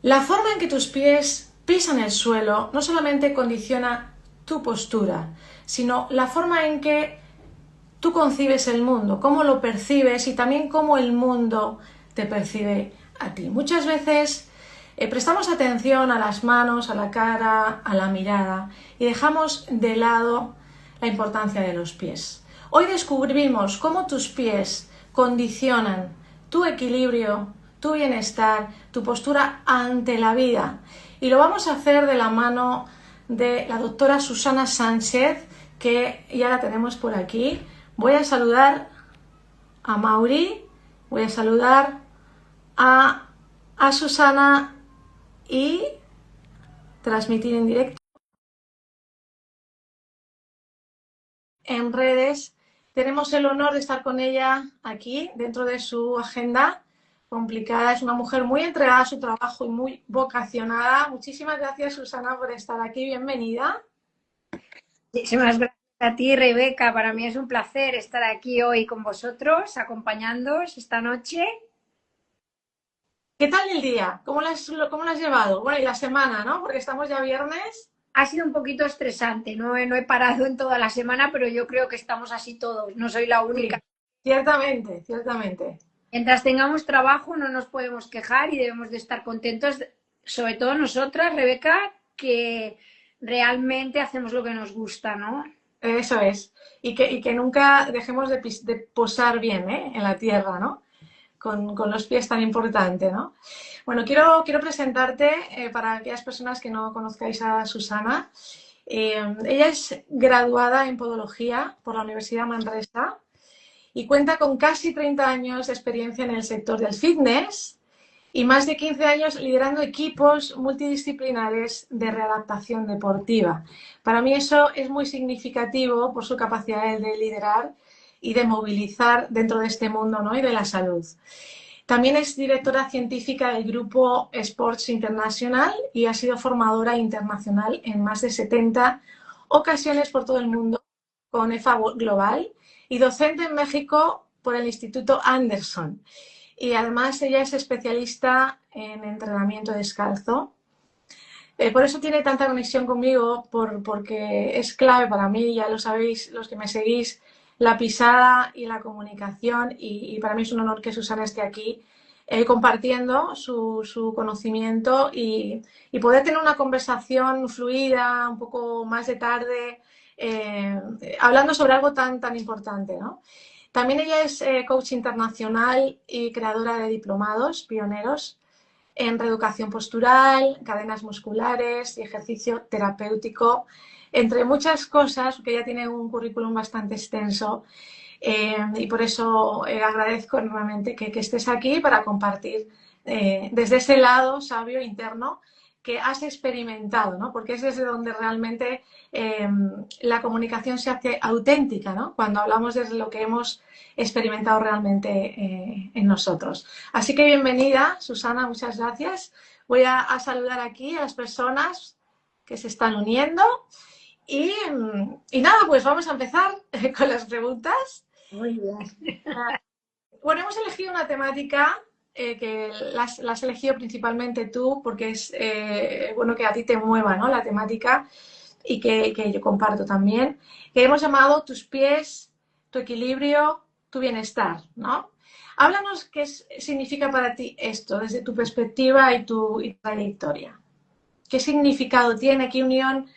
La forma en que tus pies pisan el suelo no solamente condiciona tu postura, sino la forma en que tú concibes el mundo, cómo lo percibes y también cómo el mundo te percibe a ti. Muchas veces prestamos atención a las manos, a la cara, a la mirada y dejamos de lado la importancia de los pies. Hoy descubrimos cómo tus pies condicionan tu equilibrio, tu bienestar, tu postura ante la vida. Y lo vamos a hacer de la mano de la doctora Susana Sánchez, que ya la tenemos por aquí. Voy a saludar a Mauri, voy a saludar a Susana y transmitir en directo en redes. Tenemos el honor de estar con ella aquí dentro de su agenda complicada. Es una mujer muy entregada a su trabajo y muy vocacionada. Muchísimas gracias, Susana, por estar aquí. Bienvenida. Muchísimas gracias a ti, Rebeca. Para mí es un placer estar aquí hoy con vosotros, acompañándoos esta noche. ¿Qué tal el día? ¿Cómo lo has llevado? Bueno, y la semana, ¿no? Porque estamos ya viernes. Ha sido un poquito estresante, no he parado en toda la semana, pero yo creo que estamos así todos, no soy la única. Sí, ciertamente, ciertamente. Mientras tengamos trabajo no nos podemos quejar y debemos de estar contentos, sobre todo nosotras, Rebeca, que realmente hacemos lo que nos gusta, ¿no? Eso es. Y que nunca dejemos de posar bien, ¿eh? En la tierra, ¿no? Con los pies tan importante, ¿no? Bueno, quiero presentarte para aquellas personas que no conozcáis a Susana. Ella es graduada en podología por la Universidad Manresa y cuenta con casi 30 años de experiencia en el sector del fitness y más de 15 años liderando equipos multidisciplinares de readaptación deportiva. Para mí eso es muy significativo por su capacidad de liderar y de movilizar dentro de este mundo, ¿no? Y de la salud. También es directora científica del grupo Sports International y ha sido formadora internacional en más de 70 ocasiones por todo el mundo con EFA Global y docente en México por el Instituto Anderson. Y además ella es especialista en entrenamiento descalzo. Por eso tiene tanta conexión conmigo, porque es clave para mí, ya lo sabéis los que me seguís, la pisada y la comunicación. Y para mí es un honor que Susana esté aquí compartiendo su conocimiento y poder tener una conversación fluida, un poco más de tarde, eh, hablando sobre algo tan importante, ¿no? También ella es coach internacional y creadora de diplomados pioneros en reeducación postural, cadenas musculares y ejercicio terapéutico, entre muchas cosas, que ella tiene un currículum bastante extenso y por eso agradezco enormemente que estés aquí para compartir desde ese lado sabio interno que has experimentado, ¿no? Porque es desde donde realmente la comunicación se hace auténtica, ¿no? Cuando hablamos desde lo que hemos experimentado realmente en nosotros. Así que bienvenida, Susana, muchas gracias. Voy a saludar aquí a las personas que se están uniendo y nada, pues vamos a empezar con las preguntas. Muy bien. Bueno, hemos elegido una temática que la has elegido principalmente tú porque es bueno que a ti te mueva, ¿no? La temática y que yo comparto también, que hemos llamado tus pies, tu equilibrio, tu bienestar, ¿no? Háblanos significa para ti esto desde tu perspectiva y tu trayectoria. ¿Qué significado tiene, qué unión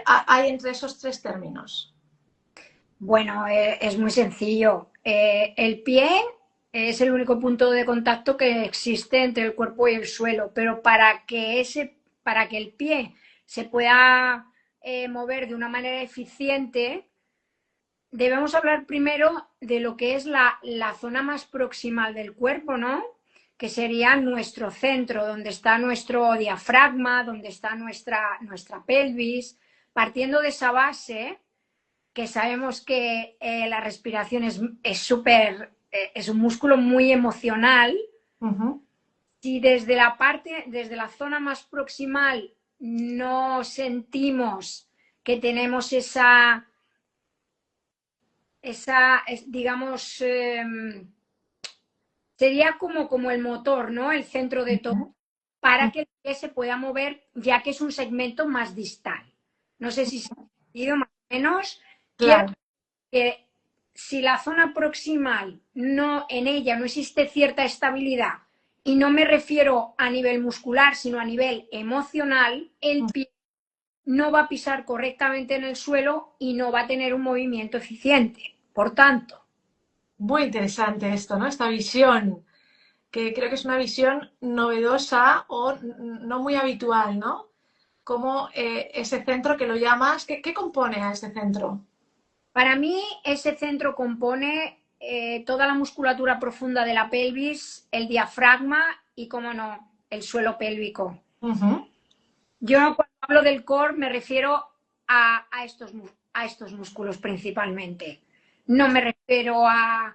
hay entre esos tres términos? Bueno, es muy sencillo. El pie es el único punto de contacto que existe entre el cuerpo y el suelo, pero para que el pie se pueda mover de una manera eficiente, debemos hablar primero de lo que es la zona más proximal del cuerpo, ¿no? Que sería nuestro centro, donde está nuestro diafragma, donde está nuestra pelvis. Partiendo de esa base, que sabemos que la respiración es súper, es un músculo muy emocional. Uh -huh. Si desde la zona más proximal no sentimos que tenemos digamos, sería como el motor, ¿no? El centro de todo. para que el pie se pueda mover, ya que es un segmento más distal. No sé si se ha entendido más o menos. Quiero Claro. que si la zona proximal no, en ella no existe cierta estabilidad, y no me refiero a nivel muscular, sino a nivel emocional, el pie no va a pisar correctamente en el suelo y no va a tener un movimiento eficiente. Por tanto, Muy interesante esto, ¿no? Esta visión, que creo que es una visión novedosa o no muy habitual, ¿no? Como ese centro que lo llamas, ¿qué compone a ese centro? para mí ese centro compone toda la musculatura profunda de la pelvis, el diafragma y, como no, el suelo pélvico. Ujú. Yo cuando hablo del core me refiero a estos músculos principalmente. No me refiero a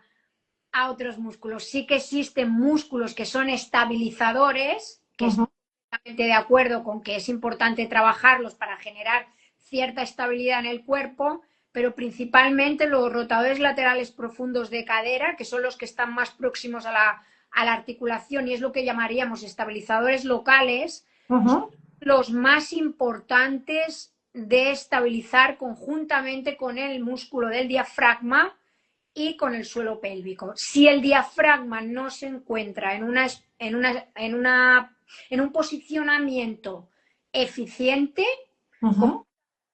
otros músculos. Sí que existen músculos que son estabilizadores, que Ujú. estoy completamente de acuerdo con que es importante trabajarlos para generar cierta estabilidad en el cuerpo, pero principalmente los rotadores laterales profundos de cadera, que son los que están más próximos a la articulación y es lo que llamaríamos estabilizadores locales, Ujú. los más importantes de estabilizar conjuntamente con el músculo del diafragma y con el suelo pélvico. Si el diafragma no se encuentra en un posicionamiento eficiente, Ujú.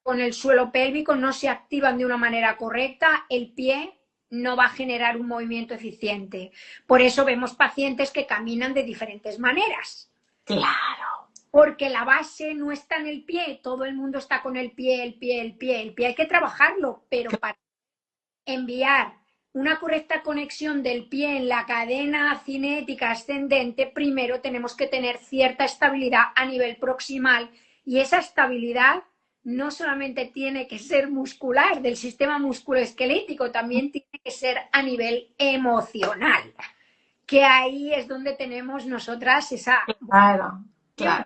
con el suelo pélvico no se activan de una manera correcta, el pie no va a generar un movimiento eficiente. Por eso vemos pacientes que caminan de diferentes maneras. Claro. Porque la base no está en el pie, todo el mundo está con el pie, el pie, el pie, el pie. Hay que trabajarlo, pero para enviar una correcta conexión del pie en la cadena cinética ascendente, primero tenemos que tener cierta estabilidad a nivel proximal y esa estabilidad no solamente tiene que ser muscular del sistema musculoesquelético, también tiene que ser a nivel emocional, que ahí es donde tenemos nosotras esa Claro, vocación. claro.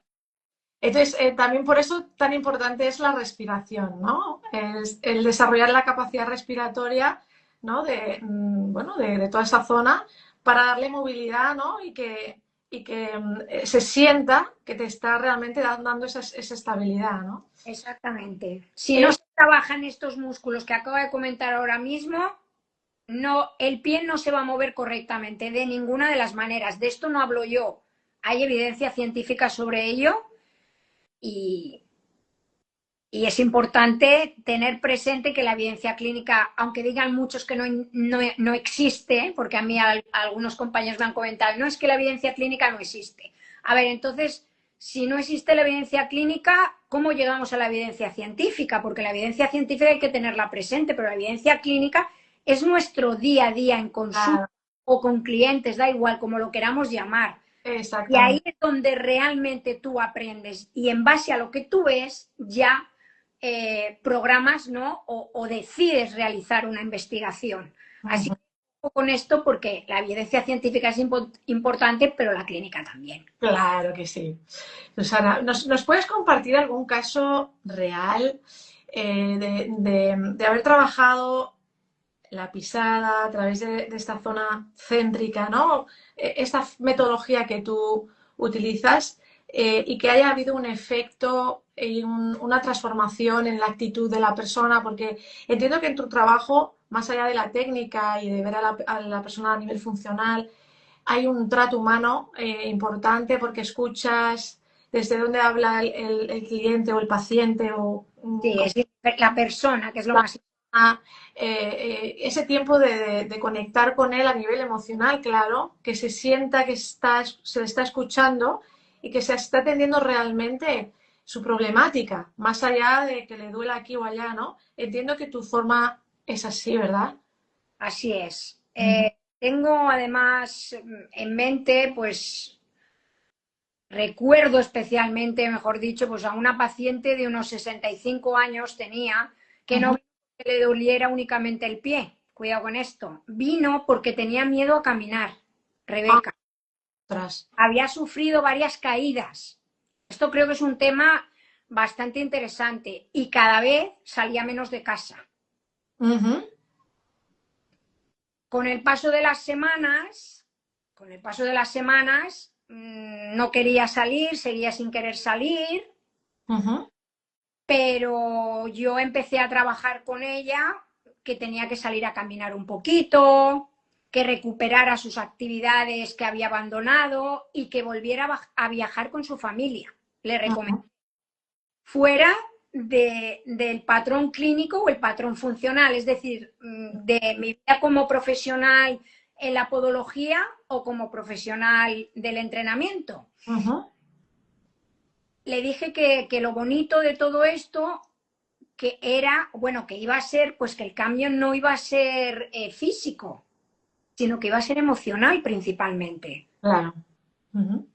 Entonces, también por eso tan importante es la respiración, ¿no? Es el desarrollar la capacidad respiratoria, ¿no? Bueno, de toda esa zona para darle movilidad, ¿no? Y que se sienta que te está realmente dando esa estabilidad, ¿no? Exactamente. Si no Eh, se trabajan estos músculos que acabo de comentar ahora mismo, no, el pie no se va a mover correctamente de ninguna de las maneras. De esto no hablo yo. Hay evidencia científica sobre ello y, y es importante tener presente que la evidencia clínica, aunque digan muchos que no existe, porque a mí algunos compañeros me han comentado, no es que la evidencia clínica no existe. A ver, entonces, si no existe la evidencia clínica, ¿cómo llegamos a la evidencia científica? Porque la evidencia científica hay que tenerla presente, pero la evidencia clínica es nuestro día a día en consulta claro, o con clientes, da igual como lo queramos llamar. Y ahí exactamente. es donde realmente tú aprendes y en base a lo que tú ves ya programas, ¿no? O decides realizar una investigación. Así Ujú. que con esto porque la evidencia científica es importante, pero la clínica también. Claro que sí. Susana, ¿nos puedes compartir algún caso real de haber trabajado la pisada a través de esta zona céntrica, ¿no? Esta metodología que tú utilizas y que haya habido un efecto y una transformación en la actitud de la persona, porque entiendo que en tu trabajo, más allá de la técnica y de ver a la persona a nivel funcional, hay un trato humano importante porque escuchas desde dónde habla el cliente o el paciente o Sí, es la persona, que es lo la más ese tiempo de conectar con él a nivel emocional, claro, que se sienta que se le está escuchando y que se está atendiendo realmente su problemática, más allá de que le duela aquí o allá, ¿no? Entiendo que tu forma es así, ¿verdad? así es. Ujú. Tengo además en mente, pues recuerdo especialmente, mejor dicho, pues a una paciente de unos 65 años tenía que no Ujú. vino porque le doliera únicamente el pie. Cuidado con esto. Vino porque tenía miedo a caminar, Rebeca. Ostras. Había sufrido varias caídas. Esto creo que es un tema bastante interesante y cada vez salía menos de casa. Ujú. Con el paso de las semanas, con el paso de las semanas, no quería salir, seguía sin querer salir, Ujú, pero yo empecé a trabajar con ella, que tenía que salir a caminar un poquito, que recuperara sus actividades que había abandonado y que volviera a viajar con su familia. Le recomendé ujú, fuera del patrón clínico o el patrón funcional, es decir, de mi vida como profesional en la podología o como profesional del entrenamiento. ujú. Le dije que lo bonito de todo esto que era, bueno, que iba a ser, pues que el cambio no iba a ser físico, sino que iba a ser emocional principalmente. Claro. Ujú,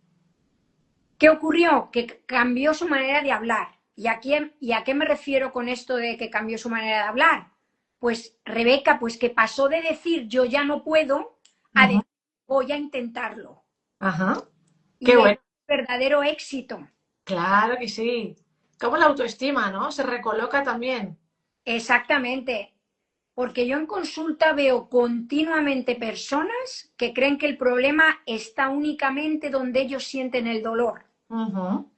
¿Qué ocurrió? Que cambió su manera de hablar. ¿Y a qué me refiero con esto de que cambió su manera de hablar? Pues Rebeca, pues que pasó de decir yo ya no puedo a ujú. decir voy a intentarlo. Ajá. Qué Y es bueno. verdadero éxito. Claro que sí. Como la autoestima, ¿no? Se recoloca también. Exactamente. Porque yo en consulta veo continuamente personas que creen que el problema está únicamente donde ellos sienten el dolor. Ujú,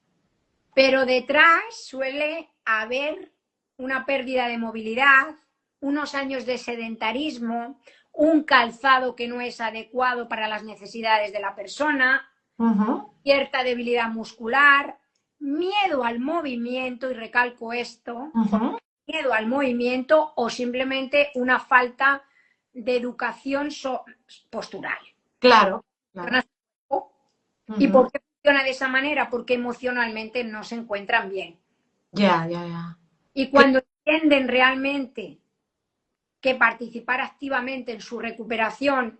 Pero detrás suele haber una pérdida de movilidad, unos años de sedentarismo, un calzado que no es adecuado para las necesidades de la persona, ujú, cierta debilidad muscular, miedo al movimiento, y recalco esto, ujú. miedo al movimiento o simplemente una falta de educación postural. Claro, claro. ¿Y Ujú. por qué funciona de esa manera? Porque emocionalmente no se encuentran bien. Ya, ya, ya. Y Cl- cuando entienden realmente que participar activamente en su recuperación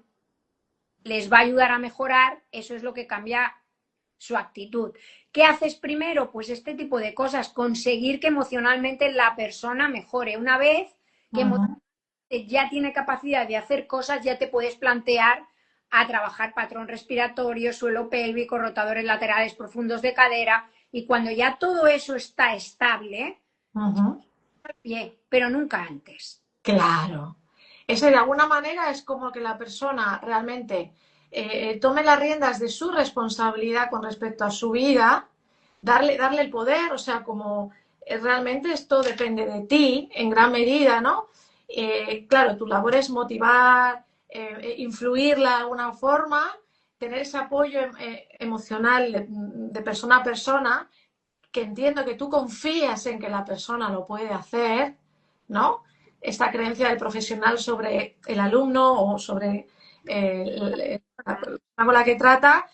les va a ayudar a mejorar, eso es lo que cambia su actitud. ¿Qué haces primero? Pues este tipo de cosas, conseguir que emocionalmente la persona mejore. Una vez que ujú. ya tiene capacidad de hacer cosas, ya te puedes plantear a trabajar patrón respiratorio, suelo pélvico, rotadores laterales profundos de cadera, y cuando ya todo eso está estable, Ujú. bien, pero nunca antes. Claro. Eso de alguna manera es como que la persona realmente tome las riendas de su responsabilidad con respecto a su vida, darle el poder, o sea, como realmente esto depende de ti en gran medida, ¿no? Claro, tu labor es motivar, influirla de alguna forma, tener ese apoyo emocional de persona a persona, que entiendo que tú confías en que la persona lo puede hacer, ¿no? Esta creencia del profesional sobre el alumno o sobre la persona con la que trata,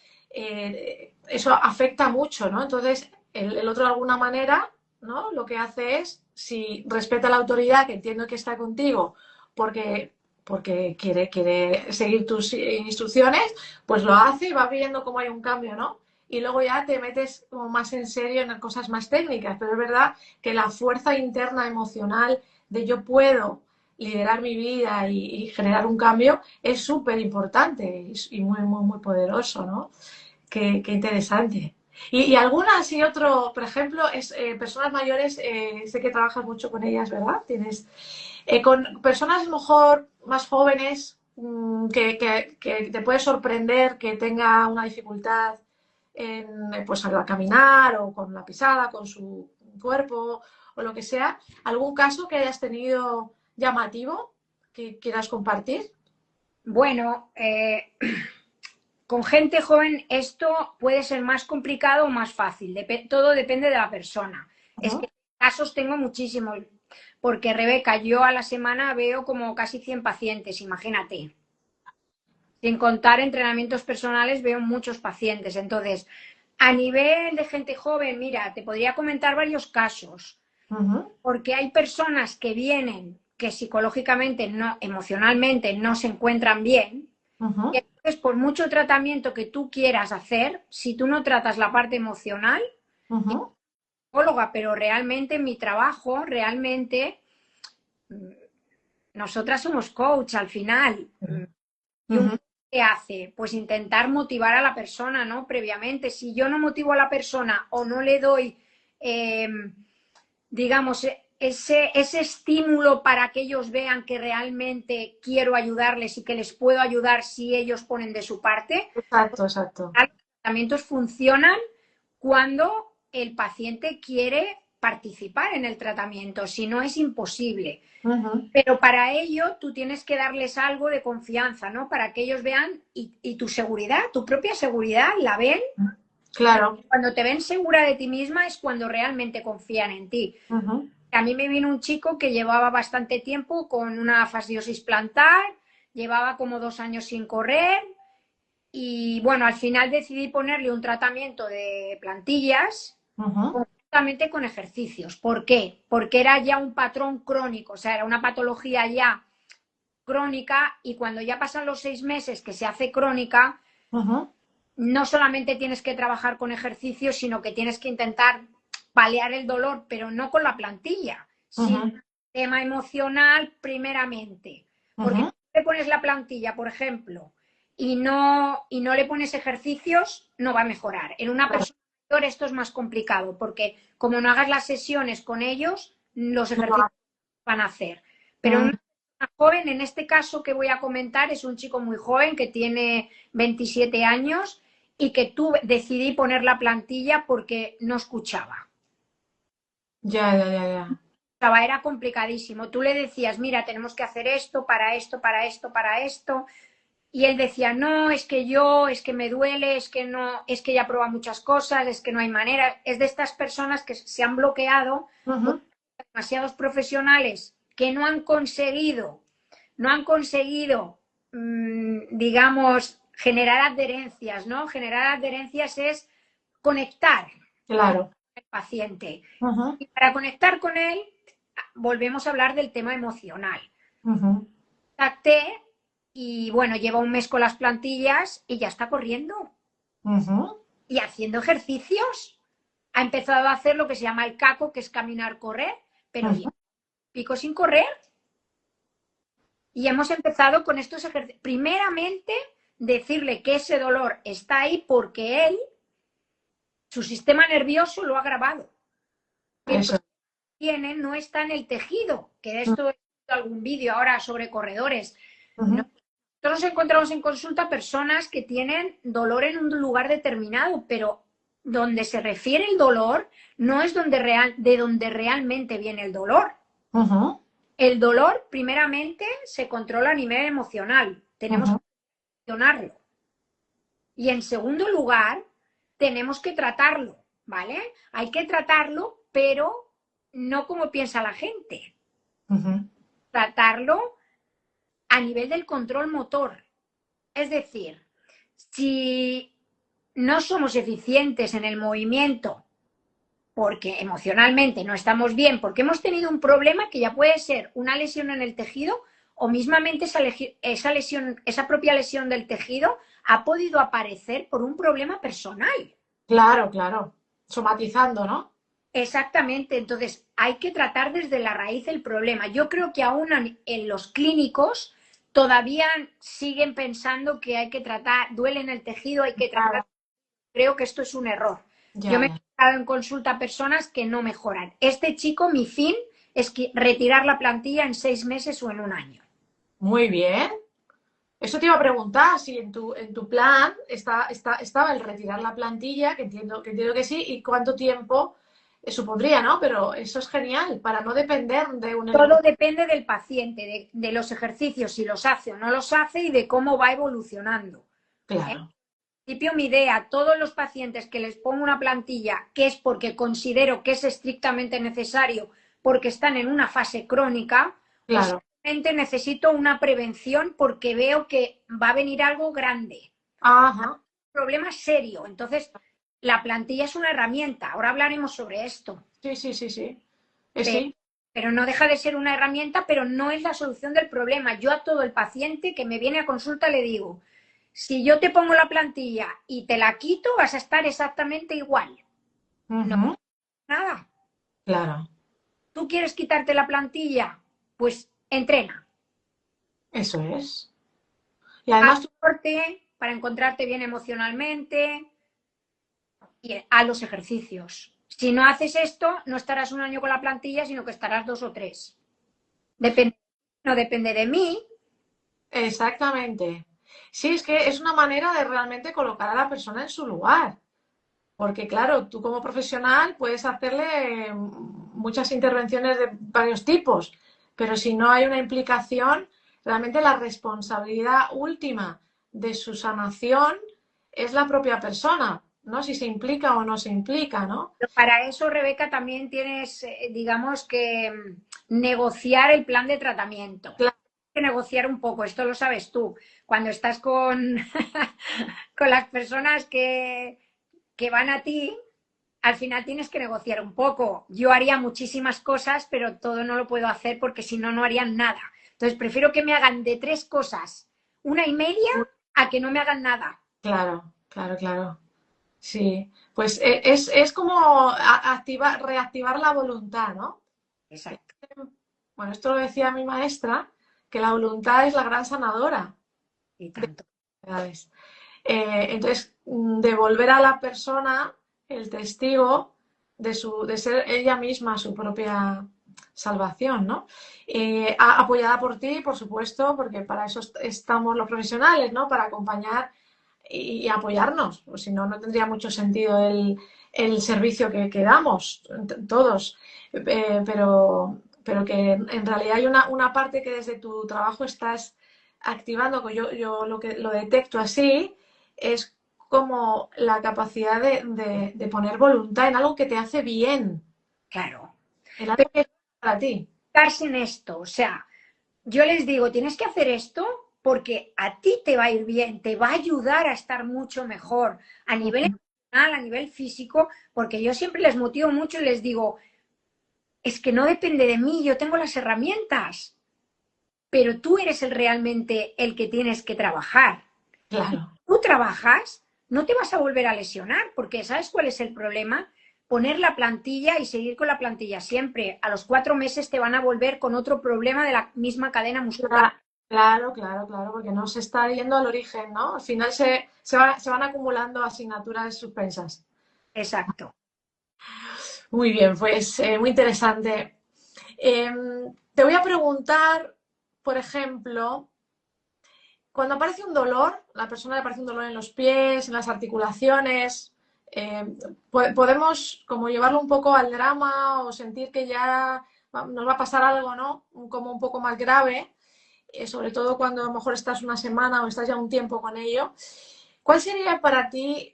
eso afecta mucho, ¿no? Entonces, el otro de alguna manera, ¿no? Lo que hace es, si respeta la autoridad, que entiendo que está contigo, porque, porque quiere seguir tus instrucciones, pues lo hace y va viendo cómo hay un cambio, ¿no? Y luego ya te metes como más en serio en cosas más técnicas, pero es verdad que la fuerza interna emocional de yo puedo liderar mi vida y generar un cambio es súper importante y muy, muy, muy poderoso, ¿no? Qué interesante. Y algunas y otro, por ejemplo, es personas mayores, sé que trabajas mucho con ellas, ¿verdad? Tienes con personas a lo mejor más jóvenes que te puede sorprender que tenga una dificultad en, pues al caminar o con la pisada, con su cuerpo o lo que sea. ¿Algún caso que hayas tenido llamativo que quieras compartir? Bueno, con gente joven esto puede ser más complicado o más fácil, todo depende de la persona. Es Ujú. que casos tengo muchísimos, porque Rebeca, yo a la semana veo como casi 100 pacientes, imagínate. Sin contar entrenamientos personales, veo muchos pacientes. Entonces, a nivel de gente joven, mira, te podría comentar varios casos, Ujú, porque hay personas que vienen que psicológicamente, no, emocionalmente no se encuentran bien. Y ujú, entonces, por mucho tratamiento que tú quieras hacer, si tú no tratas la parte emocional, yo ujú, soy psicóloga, pero realmente mi trabajo, realmente, nosotras somos coach al final. ¿Y un ujú. coach qué hace? Pues intentar motivar a la persona, ¿no? Previamente. Si yo no motivo a la persona o no le doy, eh, digamos, ese estímulo para que ellos vean que realmente quiero ayudarles y que les puedo ayudar si ellos ponen de su parte, Exacto, exacto. tratamientos funcionan cuando el paciente quiere participar en el tratamiento, si no es imposible. Pero para ello tú tienes que darles algo de confianza, ¿no? Para que ellos vean y tu seguridad, tu propia seguridad, la ven. Claro. Cuando te ven segura de ti misma es cuando realmente confían en ti. A mí me vino un chico que llevaba bastante tiempo con una fasciosis plantar, llevaba como 2 años sin correr y bueno, al final decidí ponerle un tratamiento de plantillas completamente con ejercicios. ¿Por qué? Porque era ya un patrón crónico, o sea, era una patología ya crónica y cuando ya pasan los 6 meses que se hace crónica, no solamente tienes que trabajar con ejercicios, sino que tienes que intentar paliar el dolor, pero no con la plantilla, sino el tema emocional primeramente. Porque si le pones la plantilla, por ejemplo, y no le pones ejercicios, no va a mejorar. En una persona mayor esto es más complicado, porque como no hagas las sesiones con ellos, los ejercicios van a hacer. Pero en una persona joven, en este caso que voy a comentar, es un chico muy joven que tiene 27 años y que decidí poner la plantilla porque no escuchaba. Ya, ya, ya, ya. Era complicadísimo. Tú le decías, mira, tenemos que hacer esto, para esto, para esto, para esto. Y él decía, no, es que me duele, es que no, es que ya prueba muchas cosas, es que no hay manera. Es de estas personas que se han bloqueado, demasiados profesionales que no han conseguido, digamos, generar adherencias, ¿no? Generar adherencias es conectar Claro. con el paciente. Y para conectar con él, volvemos a hablar del tema emocional. Contacté y bueno, lleva un mes con las plantillas y ya está corriendo. Y haciendo ejercicios. Ha empezado a hacer lo que se llama el caco, que es caminar, correr, pero pico sin correr. Y hemos empezado con estos ejercicios. Primeramente, decirle que ese dolor está ahí porque él, su sistema nervioso lo ha grabado. El problema que tiene no está en el tejido, que de esto he visto algún vídeo ahora sobre corredores. Nosotros encontramos en consulta personas que tienen dolor en un lugar determinado, pero donde se refiere el dolor no es de donde realmente viene el dolor. El dolor, primeramente, se controla a nivel emocional. Tenemos que gestionarlo. Y en segundo lugar, tenemos que tratarlo, ¿vale? Hay que tratarlo, pero no como piensa la gente. Tratarlo a nivel del control motor. Es decir, si no somos eficientes en el movimiento porque emocionalmente no estamos bien, porque hemos tenido un problema que ya puede ser una lesión en el tejido o mismamente esa propia lesión del tejido ha podido aparecer por un problema personal. Claro, claro. Somatizando, ¿no? Exactamente, entonces hay que tratar desde la raíz el problema. Yo creo que aún en los clínicos todavía siguen pensando que hay que tratar, duele en el tejido, hay que tratar. Creo que esto es un error. Yo me he quedado en consulta a personas que no mejoran. Este chico, mi fin es retirar la plantilla en 6 meses o en 1 año. Muy bien. Eso te iba a preguntar, si en tu plan estaba el retirar la plantilla, que entiendo que sí, y cuánto tiempo supondría, ¿no? Pero eso es genial, para no depender de un... Todo depende del paciente, de los ejercicios, si los hace o no los hace y de cómo va evolucionando. Claro. En principio, mi idea, a todos los pacientes que les pongo una plantilla, que es porque considero que es estrictamente necesario, porque están en una fase crónica, claro. Pues necesito una prevención porque veo que va a venir algo grande. Un problema serio. Entonces, la plantilla es una herramienta. Ahora hablaremos sobre esto. Sí. Pero no deja de ser una herramienta, pero no es la solución del problema. Yo a todo el paciente que me viene a consulta le digo, si yo te pongo la plantilla y te la quito, vas a estar exactamente igual. No, nada. Claro. ¿Tú quieres quitarte la plantilla? Pues entrena. Eso es. Y además... para encontrarte bien emocionalmente y a los ejercicios. Si no haces esto, no estarás 1 año con la plantilla, sino que estarás 2 o 3. No depende de mí. Exactamente. Sí, es que es una manera de realmente colocar a la persona en su lugar. Porque claro, tú como profesional puedes hacerle muchas intervenciones de varios tipos, pero si no hay una implicación, realmente la responsabilidad última de su sanación es la propia persona, ¿no? Si se implica o no se implica, ¿no? Pero para eso, Rebeca, también tienes, digamos, que negociar el plan de tratamiento. Claro, Que negociar un poco, esto lo sabes tú. Cuando estás con, con las personas que van a ti, al final tienes que negociar un poco. Yo haría muchísimas cosas, pero todo no lo puedo hacer porque si no, no harían nada. Entonces, prefiero que me hagan de 3 cosas, una y media, a que no me hagan nada. claro, claro, claro. Sí, pues es como activar, reactivar la voluntad, ¿no? Exacto. Bueno, esto lo decía mi maestra, que la voluntad es la gran sanadora Y de tanto. enfermedades. Entonces, devolver a la persona el testigo de ser ella misma su propia salvación, ¿no? Apoyada por ti, por supuesto, porque para eso estamos los profesionales, ¿no? Para acompañar y apoyarnos, pues si no, no tendría mucho sentido el servicio que damos todos. Pero que en realidad hay una parte que desde tu trabajo estás activando, que yo lo detecto así, es como la capacidad de poner voluntad en algo que te hace bien, Claro. en algo Pero que es para ti. enfocarse en esto, o sea, yo les digo, tienes que hacer esto porque a ti te va a ir bien, te va a ayudar a estar mucho mejor a nivel emocional, a nivel físico, porque yo siempre les motivo mucho y les digo, es que no depende de mí, yo tengo las herramientas, pero tú eres realmente el que tienes que trabajar. Claro, Tú trabajas, no te vas a volver a lesionar, porque ¿sabes cuál es el problema? Poner la plantilla y seguir con la plantilla siempre. A los 4 meses te van a volver con otro problema de la misma cadena muscular. claro, claro, claro, porque no se está yendo al origen, ¿no? Al final se van acumulando asignaturas suspensas. Exacto. Muy bien, pues muy interesante. Te voy a preguntar, por ejemplo, cuando aparece un dolor, la persona le aparece un dolor en los pies, en las articulaciones, eh, podemos como llevarlo un poco al drama o sentir que ya nos va a pasar algo, ¿no? Como un poco más grave, sobre todo cuando a lo mejor estás una semana o estás ya un tiempo con ello. ¿Cuál sería para ti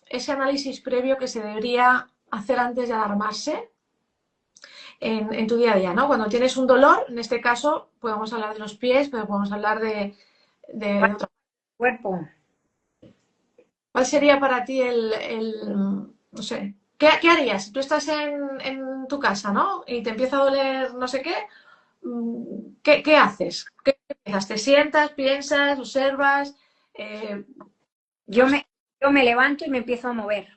ese análisis previo que se debería hacer antes de alarmarse en tu día a día, ¿no? Cuando tienes un dolor, en este caso podemos hablar de los pies, pero podemos hablar de otra. Cuerpo. ¿Cuál sería para ti no sé, qué harías? Si tú estás en tu casa, ¿no? Y te empieza a doler no sé qué, ¿qué haces? ¿Qué piensas? ¿Te sientas, piensas, observas? Eh, Yo no sé. me, yo me levanto y me empiezo a mover.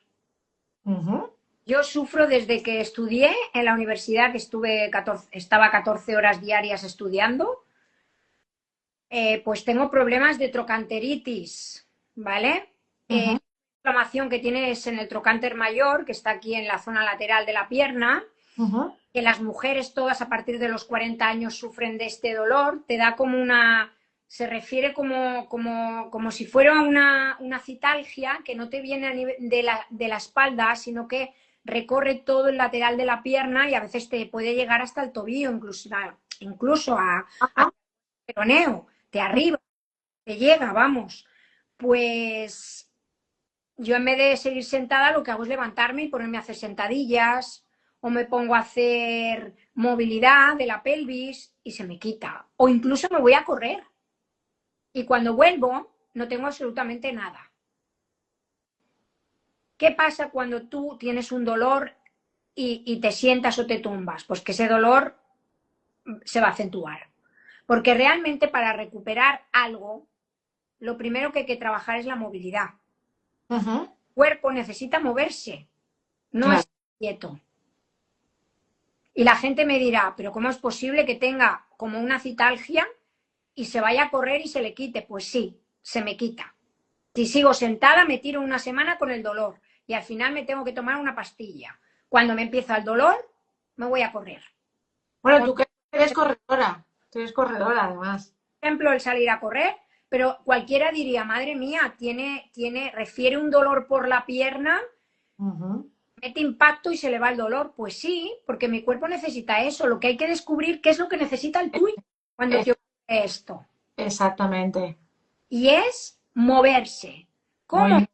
Ujú, Yo sufro desde que estudié en la universidad, que estaba 14 horas diarias estudiando, pues tengo problemas de trocanteritis, ¿vale? ujú, Inflamación que tienes en el trocánter mayor, que está aquí en la zona lateral de la pierna, ujú. que las mujeres todas a partir de los 40 años sufren de este dolor, te da como una, se refiere como si fuera una citalgia que no te viene a nivel de la espalda, sino que recorre todo el lateral de la pierna y a veces te puede llegar hasta el tobillo, incluso a Ajá. peroneo, de arriba, te llega, vamos. Pues yo en vez de seguir sentada lo que hago es levantarme y ponerme a hacer sentadillas o me pongo a hacer movilidad de la pelvis y se me quita. O incluso me voy a correr y cuando vuelvo no tengo absolutamente nada. ¿Qué pasa cuando tú tienes un dolor y te sientas o te tumbas? Pues que ese dolor se va a acentuar. Porque realmente para recuperar algo, lo primero que hay que trabajar es la movilidad. Ujú. El cuerpo necesita moverse, no Claro. es quieto. Y la gente me dirá, pero ¿cómo es posible que tenga como una citalgia y se vaya a correr y se le quite? Pues sí, se me quita. Si sigo sentada, me tiro una semana con el dolor y al final me tengo que tomar una pastilla. Cuando me empieza el dolor, me voy a correr. Bueno, Como tú que eres corredora, tú eres corredora además. por ejemplo, el salir a correr, Pero cualquiera diría, madre mía, refiere un dolor por la pierna, mete impacto y se le va el dolor. Pues sí, porque mi cuerpo necesita eso. Lo que hay que descubrir qué es lo que necesita el tuyo cuando Es- te ocurre esto. exactamente. Y es moverse. ¿Cómo? Movimiento.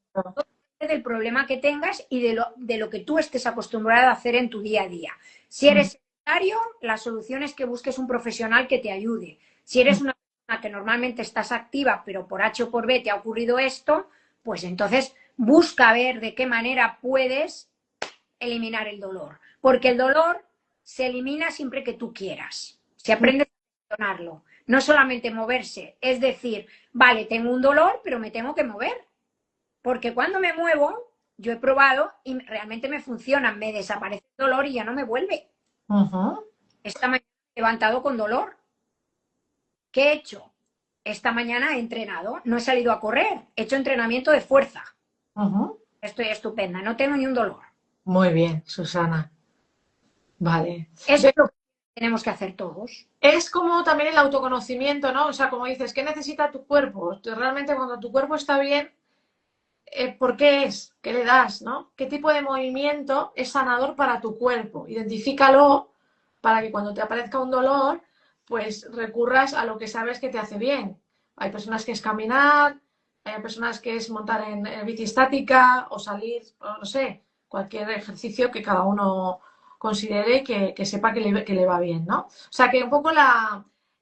Del problema que tengas y de lo que tú estés acostumbrado a hacer en tu día a día. Si Mm, eres sedentario, la solución es que busques un profesional que te ayude. Si mm, eres una persona que normalmente estás activa, pero por H o por B te ha ocurrido esto, pues entonces busca ver de qué manera puedes eliminar el dolor. Porque el dolor se elimina siempre que tú quieras. Si mm, aprendes a gestionarlo, no solamente moverse, es decir, vale, tengo un dolor, pero me tengo que mover. Porque cuando me muevo, yo he probado y realmente me funciona, me desaparece el dolor y ya no me vuelve. ujú, Esta mañana he levantado con dolor. ¿Qué he hecho? Esta mañana he entrenado, no he salido a correr, he hecho entrenamiento de fuerza. ujú. Estoy estupenda, no tengo ni un dolor. Muy bien, Susana. Vale. Eso es lo que tenemos que hacer todos. Es como también el autoconocimiento, ¿no? O sea, como dices, ¿qué necesita tu cuerpo? Realmente cuando tu cuerpo está bien, ¿por qué es? ¿Qué le das, no? ¿Qué tipo de movimiento es sanador para tu cuerpo? Identifícalo para que cuando te aparezca un dolor, pues recurras a lo que sabes que te hace bien. Hay personas que es caminar, hay personas que es montar en bici estática o salir, o no sé, cualquier ejercicio que cada uno considere que sepa que le va bien, ¿no? O sea, que un poco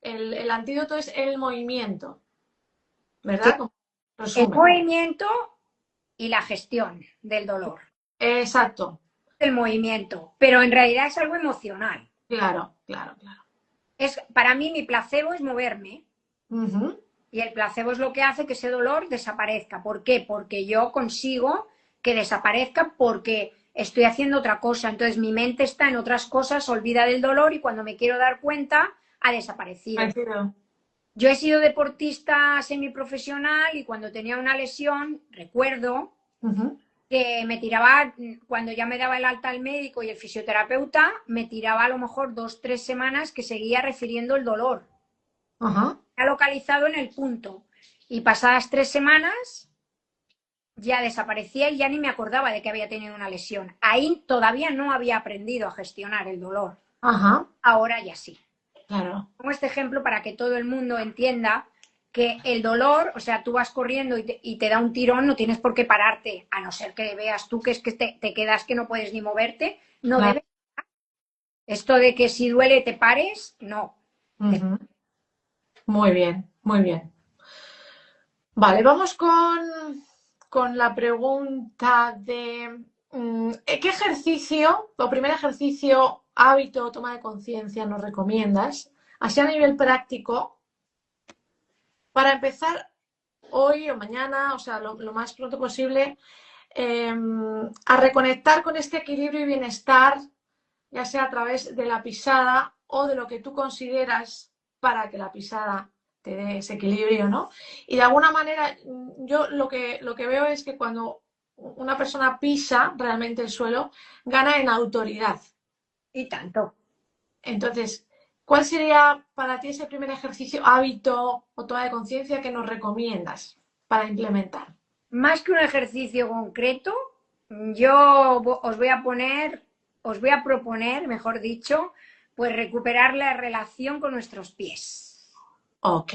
el antídoto es el movimiento, Sí. ¿verdad? Como El resumen. movimiento y la gestión del dolor. Exacto. El movimiento, pero en realidad es algo emocional. Claro, claro, claro. Para mí mi placebo es moverme. Ujú. Y el placebo es lo que hace que ese dolor desaparezca. ¿Por qué? Porque yo consigo que desaparezca porque estoy haciendo otra cosa. Entonces mi mente está en otras cosas, olvida del dolor y cuando me quiero dar cuenta ha desaparecido. Coincido. Yo he sido deportista semiprofesional y cuando tenía una lesión, recuerdo Ujú. que me tiraba, cuando ya me daba el alta al médico y el fisioterapeuta, me tiraba a lo mejor 2, 3 semanas que seguía refiriendo el dolor. Ajá. Ha localizado en el punto. Y pasadas 3 semanas ya desaparecía y ya ni me acordaba de que había tenido una lesión. Ahí todavía no había aprendido a gestionar el dolor. Ajá. Ahora ya sí. Claro. Pongo este ejemplo para que todo el mundo entienda que el dolor, o sea, tú vas corriendo y te da un tirón, no tienes por qué pararte, a no ser que veas tú que es que te quedas que no puedes ni moverte, no Claro. debes. Esto de que si duele te pares, no. Ujú. Muy bien, muy bien. Vale, vamos con la pregunta de ¿qué ejercicio o primer ejercicio, hábito o toma de conciencia nos recomiendas? Así a nivel práctico, para empezar hoy o mañana, o sea, lo más pronto posible, a reconectar con este equilibrio y bienestar, ya sea a través de la pisada o de lo que tú consideras para que la pisada te dé ese equilibrio, ¿no? Y de alguna manera, yo lo que veo es que cuando una persona pisa realmente el suelo, gana en autoridad. Y tanto. Entonces, ¿cuál sería para ti ese primer ejercicio, hábito o toma de conciencia que nos recomiendas para implementar? Más que un ejercicio concreto, yo os voy a proponer, mejor dicho, pues recuperar la relación con nuestros pies. Ok,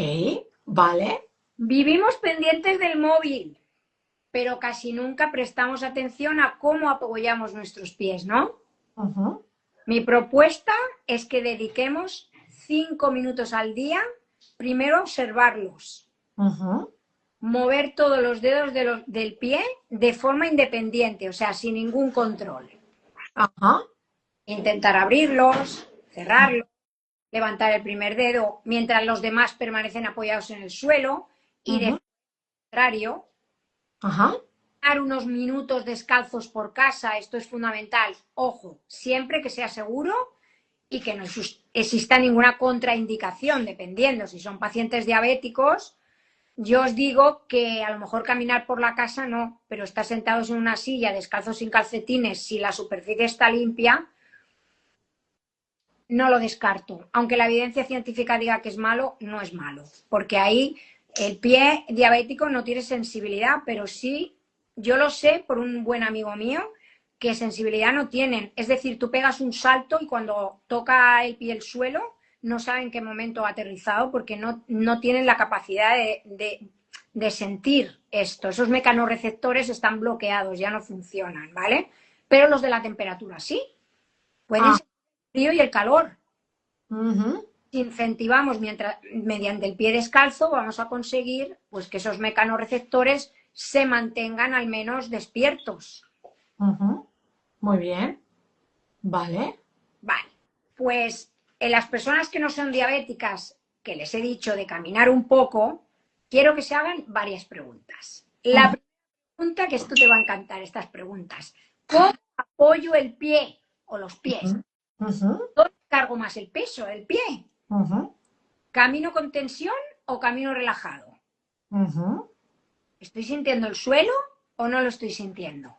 vale. Vivimos pendientes del móvil, pero casi nunca prestamos atención a cómo apoyamos nuestros pies, ¿no? Ujú, Mi propuesta es que dediquemos 5 minutos al día, primero a observarlos, ujú. mover todos los dedos del pie de forma independiente, o sea, sin ningún control. Ajá. Intentar abrirlos, cerrarlos, levantar el primer dedo mientras los demás permanecen apoyados en el suelo y de Ujú. contrario, Ajá. dar unos minutos descalzos por casa, esto es fundamental, ojo, siempre que sea seguro y que no exista ninguna contraindicación, dependiendo si son pacientes diabéticos. Yo os digo que a lo mejor caminar por la casa no, pero estar sentados en una silla, descalzos sin calcetines, si la superficie está limpia, no lo descarto. Aunque la evidencia científica diga que es malo, no es malo, porque ahí El pie diabético no tiene sensibilidad, pero sí, yo lo sé por un buen amigo mío, que sensibilidad no tienen. Es decir, tú pegas un salto y cuando toca el pie el suelo, no saben en qué momento ha aterrizado porque no tienen la capacidad de sentir esto. Esos mecanorreceptores están bloqueados, ya no funcionan, ¿vale? Pero los de la temperatura sí, pueden Ah, ser el frío y el calor. ujú, Si incentivamos mediante el pie descalzo, vamos a conseguir pues, que esos mecanorreceptores se mantengan al menos despiertos. ujú. Muy bien, vale. Vale, pues en las personas que no son diabéticas, que les he dicho de caminar un poco, quiero que se hagan varias preguntas. La Ujú, primera pregunta, que esto te va a encantar, estas preguntas. ¿Cómo apoyo el pie o los pies? ujú, ujú, ¿Dónde cargo más el peso del pie? ujú, ¿Camino con tensión o camino relajado? ujú. ¿Estoy sintiendo el suelo o no lo estoy sintiendo?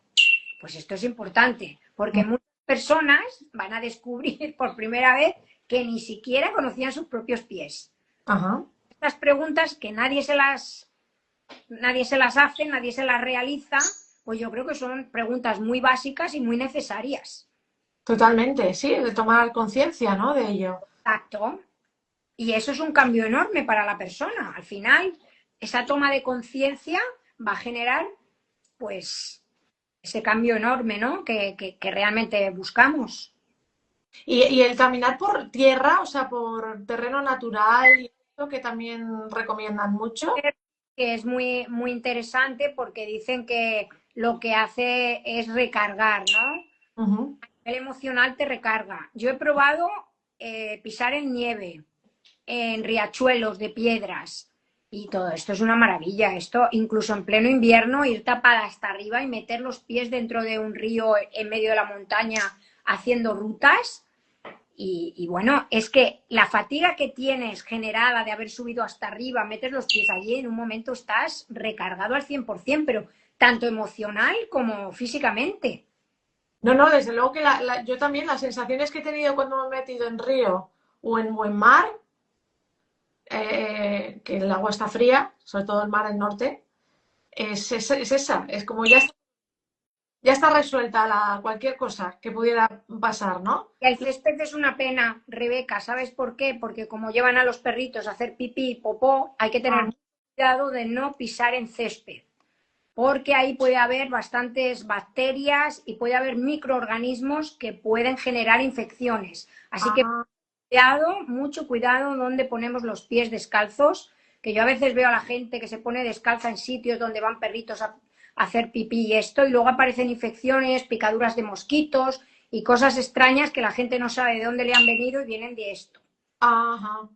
Pues esto es importante, porque muchas personas van a descubrir por primera vez que ni siquiera conocían sus propios pies. Ajá. Estas preguntas que nadie se las hace, nadie se las realiza, pues yo creo que son preguntas muy básicas y muy necesarias. Totalmente, sí, de tomar conciencia, ¿no? De ello. Exacto. Y eso es un cambio enorme para la persona. Al final, esa toma de conciencia va a generar, pues, ese cambio enorme, ¿no? Que realmente buscamos. Y el caminar por tierra, o sea, por terreno natural, y esto que también recomiendan mucho. Que es muy, muy interesante porque dicen que lo que hace es recargar, ¿no? Ujú. El emocional te recarga. Yo he probado pisar en nieve, en riachuelos de piedras y todo esto es una maravilla. Esto, incluso en pleno invierno, ir tapada hasta arriba y meter los pies dentro de un río en medio de la montaña haciendo rutas, y bueno, es que la fatiga que tienes generada de haber subido hasta arriba, metes los pies allí, en un momento estás recargado al 100%, pero tanto emocional como físicamente. No, no, desde luego que yo también las sensaciones que he tenido cuando me he metido en río o en mar, que el agua está fría, sobre todo el mar del norte, es esa, es como ya está resuelta cualquier cosa que pudiera pasar, ¿no? Y el césped es una pena, Rebeca, ¿sabes por qué? Porque como llevan a los perritos a hacer pipí y popó, hay que tener Ah, mucho cuidado de no pisar en césped, porque ahí puede haber bastantes bacterias y puede haber microorganismos que pueden generar infecciones. Así que ah, cuidado, mucho cuidado donde ponemos los pies descalzos, que yo a veces veo a la gente que se pone descalza en sitios donde van perritos a hacer pipí y esto, y luego aparecen infecciones, picaduras de mosquitos y cosas extrañas que la gente no sabe de dónde le han venido y vienen de esto. ajá.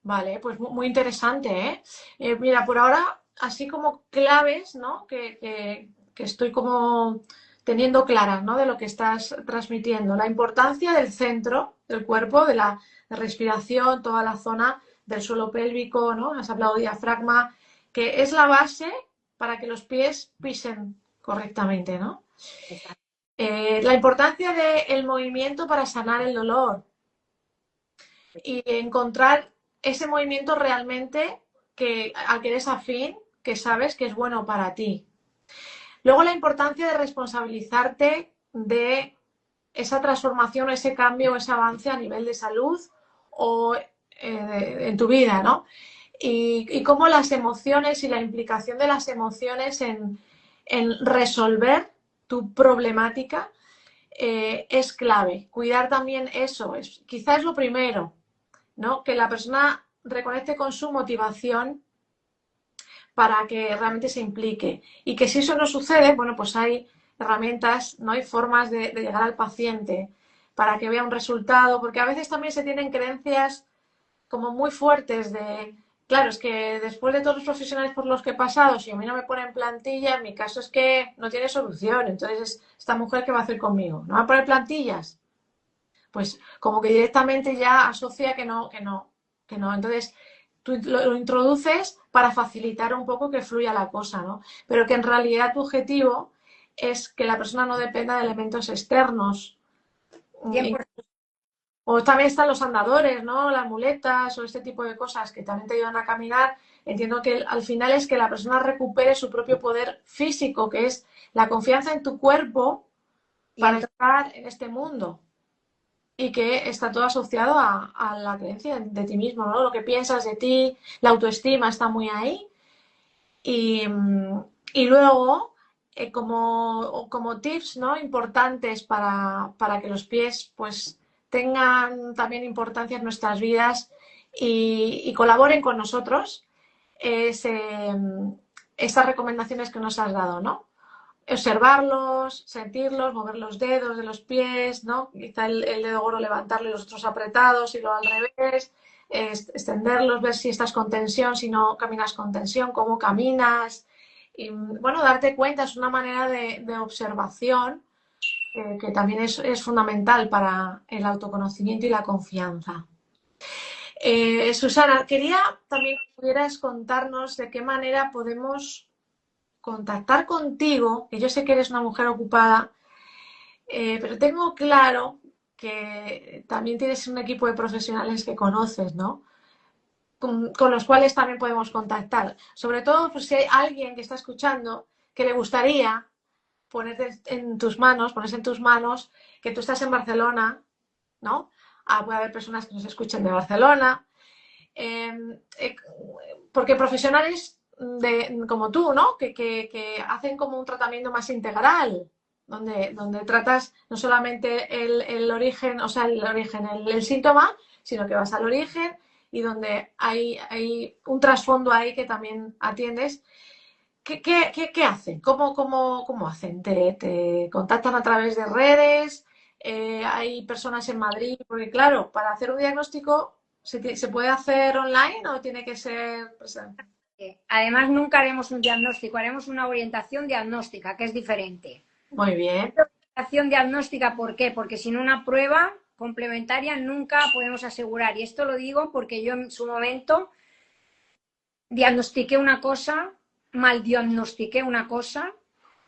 Vale, pues muy interesante, ¿eh? Mira, por ahora, así como claves, ¿no? Que estoy como teniendo claras, ¿no? De lo que estás transmitiendo. La importancia del centro del cuerpo, de la respiración, toda la zona del suelo pélvico, ¿no? Has hablado de diafragma, que es la base para que los pies pisen correctamente, ¿no? La importancia del movimiento para sanar el dolor y encontrar ese movimiento realmente al que eres afín, que sabes que es bueno para ti. Luego la importancia de responsabilizarte de esa transformación, ese cambio, ese avance a nivel de salud o en tu vida, ¿no? Y cómo las emociones y la implicación de las emociones en resolver tu problemática es clave. Cuidar también eso, quizás es lo primero, ¿no? Que la persona reconecte con su motivación para que realmente se implique. Y que si eso no sucede, bueno, pues hay herramientas, no hay formas de llegar al paciente para que vea un resultado, porque a veces también se tienen creencias como muy fuertes de, claro, es que después de todos los profesionales por los que he pasado, si a mí no me ponen plantilla, en mi caso es que no tiene solución. Entonces, esta mujer, ¿qué va a hacer conmigo? ¿No va a poner plantillas? Pues como que directamente ya asocia que no, que no, que no. Entonces, tú lo introduces para facilitar un poco que fluya la cosa, ¿no? Pero que en realidad tu objetivo es que la persona no dependa de elementos externos. 100%. O también están los andadores, ¿no? Las muletas o este tipo de cosas que también te ayudan a caminar, entiendo que al final es que la persona recupere su propio poder físico, que es la confianza en tu cuerpo Y para entonces, estar en este mundo. Y que está todo asociado a la creencia de ti mismo, ¿no? Lo que piensas de ti, la autoestima está muy ahí. Y, y luego, como tips, ¿no? Importantes para que los pies pues tengan también importancia en nuestras vidas y colaboren con nosotros, es estas recomendaciones que nos has dado, ¿no? Observarlos, sentirlos, mover los dedos de los pies, ¿no? Quizá el dedo gordo levantarlo y los otros apretados y luego al revés, extenderlos, ver si estás con tensión, si no caminas con tensión, cómo caminas. Y, bueno, darte cuenta es una manera de observación que también es fundamental para el autoconocimiento y la confianza. Susana, quería también que pudieras contarnos de qué manera podemos contactar contigo, que yo sé que eres una mujer ocupada, pero tengo claro que también tienes un equipo de profesionales que conoces, ¿no? Con los cuales también podemos contactar. Sobre todo, pues, si hay alguien que está escuchando que le gustaría ponerse en tus manos, que tú estás en Barcelona, ¿no? Puede haber personas que nos escuchen de Barcelona, eh, eh, porque profesionales como tú, ¿no? Que hacen como un tratamiento más integral, donde tratas no solamente el origen, o sea, el síntoma, sino que vas al origen y donde hay un trasfondo ahí que también atiendes. ¿Qué hacen? ¿Cómo hacen? ¿Te contactan a través de redes? ¿Hay personas en Madrid? Porque claro, para hacer un diagnóstico, ¿se puede hacer online o tiene que ser presente? además, nunca haremos un diagnóstico, haremos una orientación diagnóstica, que es diferente. Muy bien, Orientación diagnóstica, ¿por qué? Porque sin una prueba complementaria nunca podemos asegurar. Y esto lo digo porque yo en su momento diagnostiqué una cosa, mal diagnostiqué una cosa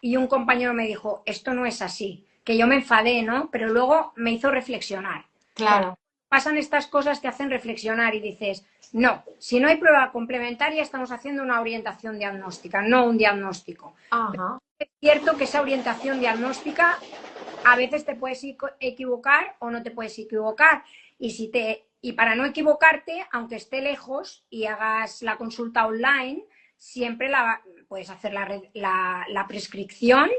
y un compañero me dijo, esto no es así, que yo me enfadé, ¿no? Pero luego me hizo reflexionar. Porque claro. pasan estas cosas, te hacen reflexionar y dices, no, si no hay prueba complementaria estamos haciendo una orientación diagnóstica, no un diagnóstico. Ajá, Es cierto que esa orientación diagnóstica a veces te puedes equivocar o no te puedes equivocar. Y para no equivocarte, aunque esté lejos y hagas la consulta online, siempre puedes hacer la prescripción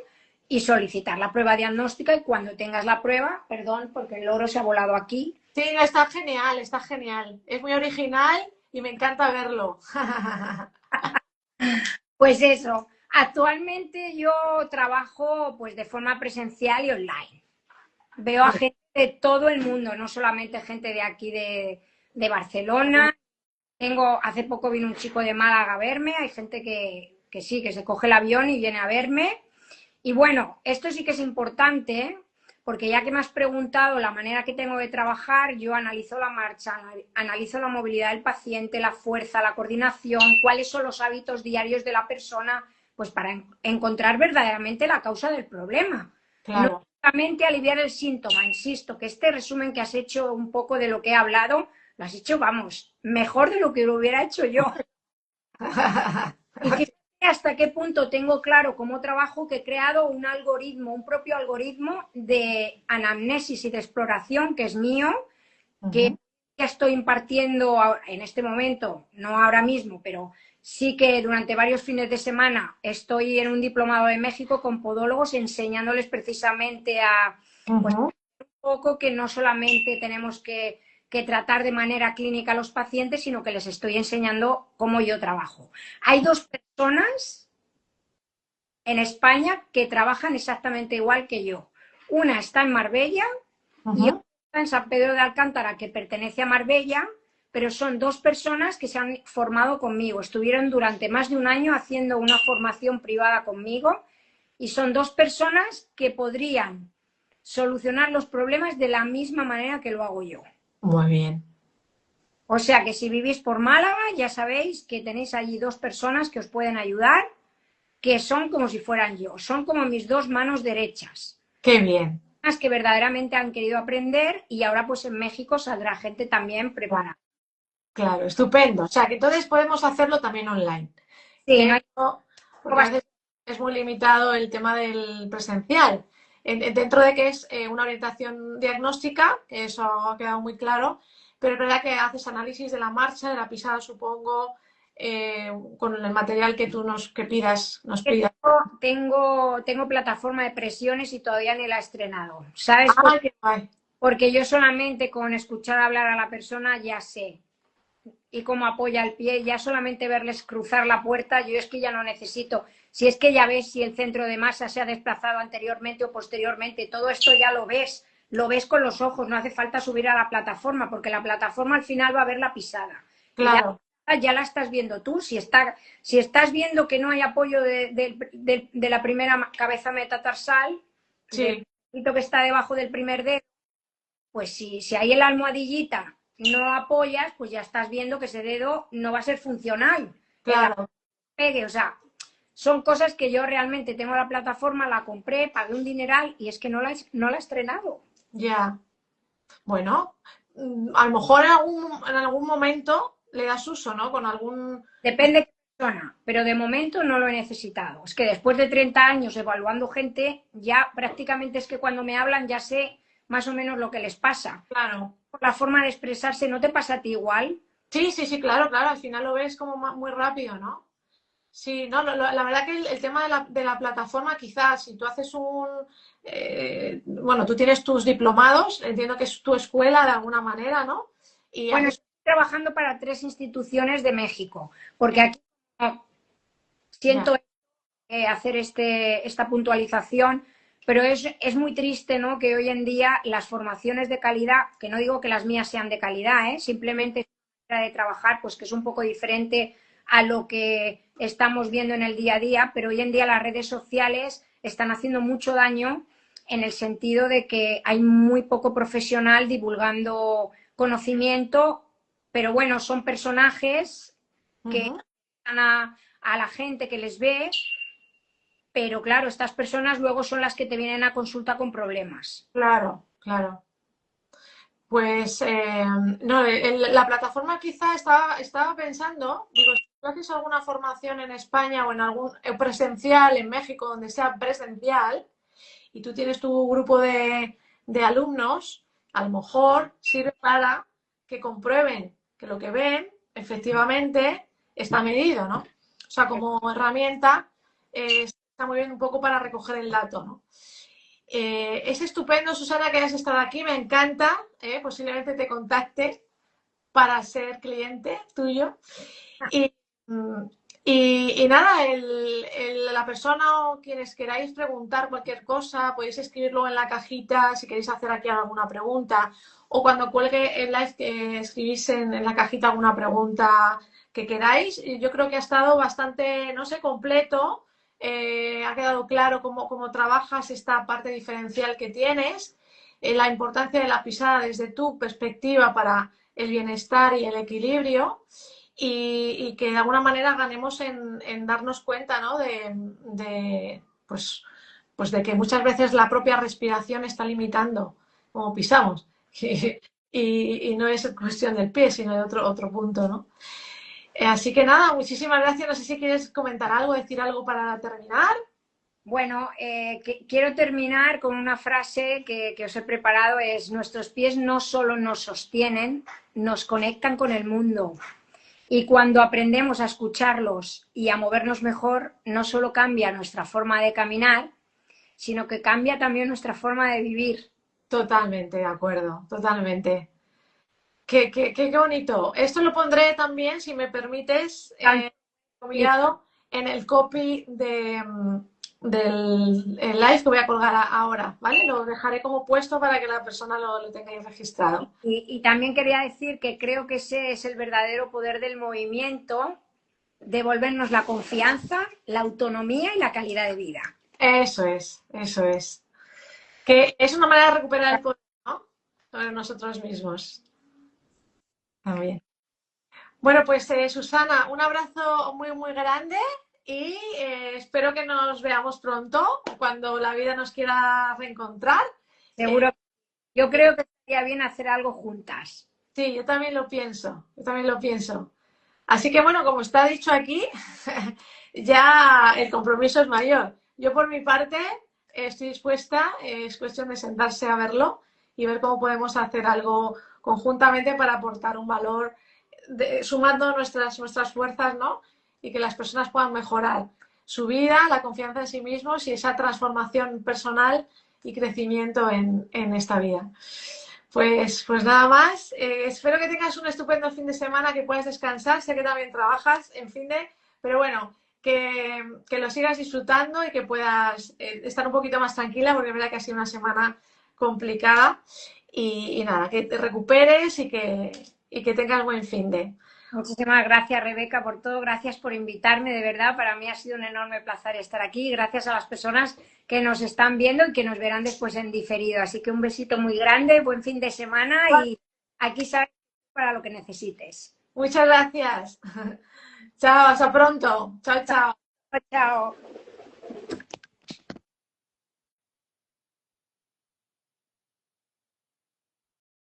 y solicitar la prueba diagnóstica y cuando tengas la prueba, perdón, porque el loro se ha volado aquí. sí, no, está genial, está genial. Es muy original y me encanta verlo. Pues eso, actualmente yo trabajo pues de forma presencial y online. Veo a gente de todo el mundo, no solamente gente de aquí de Barcelona. Hace poco vino un chico de Málaga a verme, hay gente que sí, que se coge el avión y viene a verme. Y bueno, esto sí que es importante, porque ya que me has preguntado la manera que tengo de trabajar, yo analizo la marcha, analizo la movilidad del paciente, la fuerza, la coordinación, cuáles son los hábitos diarios de la persona, pues para encontrar verdaderamente la causa del problema. No Claro. solamente aliviar el síntoma, insisto, que este resumen que has hecho un poco de lo que he hablado, lo has hecho, vamos, mejor de lo que lo hubiera hecho yo. Y fíjate hasta qué punto tengo claro cómo trabajo, que he creado un algoritmo, un propio algoritmo de anamnesis y de exploración que es mío, que Ujú. ya estoy impartiendo en este momento, no ahora mismo, pero sí que durante varios fines de semana estoy en un diplomado de México con podólogos enseñándoles precisamente a, pues, Ujú. un poco que no solamente tenemos que tratar de manera clínica a los pacientes, sino que les estoy enseñando cómo yo trabajo. Hay dos personas en España que trabajan exactamente igual que yo. Una está en Marbella y otra Ujú. está en San Pedro de Alcántara, que pertenece a Marbella, pero son dos personas que se han formado conmigo. Estuvieron durante más de un año haciendo una formación privada conmigo y son dos personas que podrían solucionar los problemas de la misma manera que lo hago yo. Muy bien. O sea que si vivís por Málaga, ya sabéis que tenéis allí dos personas que os pueden ayudar, que son como si fueran yo, son como mis dos manos derechas. Qué bien. Que verdaderamente han querido aprender y ahora pues en México saldrá gente también preparada. claro, estupendo. O sea, que entonces podemos hacerlo también online. Sí, no hay Pero, porque a veces es muy limitado el tema del presencial. Dentro de que es una orientación diagnóstica, que eso ha quedado muy claro, pero es verdad que haces análisis de la marcha, de la pisada, supongo, con el material que tú que pidas, nos que pidas. tengo plataforma de presiones y todavía ni la he estrenado. ¿Sabes? ¡Ay, qué guay! Porque yo solamente con escuchar hablar a la persona ya sé. Y cómo apoya el pie, ya solamente verles cruzar la puerta, yo es que ya no necesito. Si es que ya ves si el centro de masa se ha desplazado anteriormente o posteriormente, todo esto ya lo ves con los ojos, no hace falta subir a la plataforma, porque la plataforma al final va a ver la pisada. Y la Claro, pisada ya la estás viendo tú. Si estás viendo que no hay apoyo de la primera cabeza metatarsal, del sí, poquito que está debajo del primer dedo, pues si hay en la almohadillita no apoyas, pues ya estás viendo que ese dedo no va a ser funcional. El claro, pegue, o sea, son cosas que yo realmente tengo la plataforma, la compré, pagué un dineral y es que no la he estrenado. ya. Bueno, a lo mejor en algún momento le das uso, ¿no? Con algún... Depende de qué persona, pero de momento no lo he necesitado. Es que después de 30 años evaluando gente, ya prácticamente es que cuando me hablan ya sé más o menos lo que les pasa. Claro. La forma de expresarse, ¿no te pasa a ti igual? Sí, sí, sí, claro, claro. Al final lo ves como muy rápido, ¿no? Sí, no, la verdad que el tema de la plataforma, quizás, si tú haces bueno, tú tienes tus diplomados, entiendo que es tu escuela de alguna manera, ¿no? Y Bueno, haces, estoy trabajando para 3 instituciones de México, porque aquí ya, siento hacer esta puntualización, pero es muy triste, ¿no? Que hoy en día las formaciones de calidad, que no digo que las mías sean de calidad, simplemente es una manera de trabajar, pues que es un poco diferente a lo que estamos viendo en el día a día, pero hoy en día las redes sociales están haciendo mucho daño en el sentido de que hay muy poco profesional divulgando conocimiento, pero bueno, son personajes que ujú, están a la gente que les ve, pero claro, estas personas luego son las que te vienen a consulta con problemas. claro, claro. Pues, no, la plataforma quizá estaba pensando, digo, si tú haces alguna formación en España o en algún presencial en México, donde sea presencial, y tú tienes tu grupo de alumnos, a lo mejor sirve para que comprueben que lo que ven efectivamente está medido, ¿no? O sea, como herramienta está muy bien un poco para recoger el dato, ¿no? Es estupendo, Susana, que hayas estado aquí, me encanta, posiblemente te contacte para ser cliente tuyo. Y, mm, y nada, la persona o quienes queráis preguntar cualquier cosa, podéis escribirlo en la cajita si queréis hacer aquí alguna pregunta. O cuando cuelgue el live, que escribís en la cajita alguna pregunta que queráis. Yo creo que ha estado bastante, no sé, completo. Ha quedado claro cómo trabajas esta parte diferencial que tienes, la importancia de la pisada desde tu perspectiva para el bienestar y el equilibrio y que de alguna manera ganemos en darnos cuenta, ¿no? Pues de que muchas veces la propia respiración está limitando cómo pisamos. Y no es cuestión del pie, sino de otro punto, ¿no? Así que nada, muchísimas gracias. No sé si quieres comentar algo, decir algo para terminar. Bueno, quiero terminar con una frase que os he preparado, es: nuestros pies no solo nos sostienen, nos conectan con el mundo. Y cuando aprendemos a escucharlos y a movernos mejor, no solo cambia nuestra forma de caminar, sino que cambia también nuestra forma de vivir. Totalmente de acuerdo, totalmente. Qué bonito. Esto lo pondré también, si me permites, comillado, en el copy del el live que voy a colgar ahora, ¿vale? Lo dejaré como puesto para que la persona lo tenga ahí registrado. Y también quería decir que creo que ese es el verdadero poder del movimiento: devolvernos la confianza, la autonomía y la calidad de vida. Eso es, eso es. Que es una manera de recuperar el poder, ¿no? Sobre nosotros mismos. También. Bueno, pues Susana, un abrazo muy, muy grande y espero que nos veamos pronto cuando la vida nos quiera reencontrar. Eh, Seguro. Yo creo que estaría bien hacer algo juntas. Sí, yo también lo pienso, yo también lo pienso. Así que bueno, como está dicho aquí, ya el compromiso es mayor. Yo por mi parte estoy dispuesta, es cuestión de sentarse a verlo y ver cómo podemos hacer algo conjuntamente para aportar un valor, sumando nuestras fuerzas, ¿no? Y que las personas puedan mejorar su vida, la confianza en sí mismos y esa transformación personal y crecimiento en esta vida. Pues nada más. Espero que tengas un estupendo fin de semana, que puedas descansar. Sé que también trabajas en fin de, pero bueno, que lo sigas disfrutando y que puedas estar un poquito más tranquila, porque es verdad que ha sido una semana complicada. Y nada, que te recuperes y que tengas buen fin de. Muchísimas gracias, Rebeca, por todo. Gracias por invitarme, de verdad. Para mí ha sido un enorme placer estar aquí. Gracias a las personas que nos están viendo y que nos verán después en diferido. Así que un besito muy grande, buen fin de semana y aquí sabes para lo que necesites. Muchas gracias. Chao, hasta pronto. Chao, chao. Chao, chao.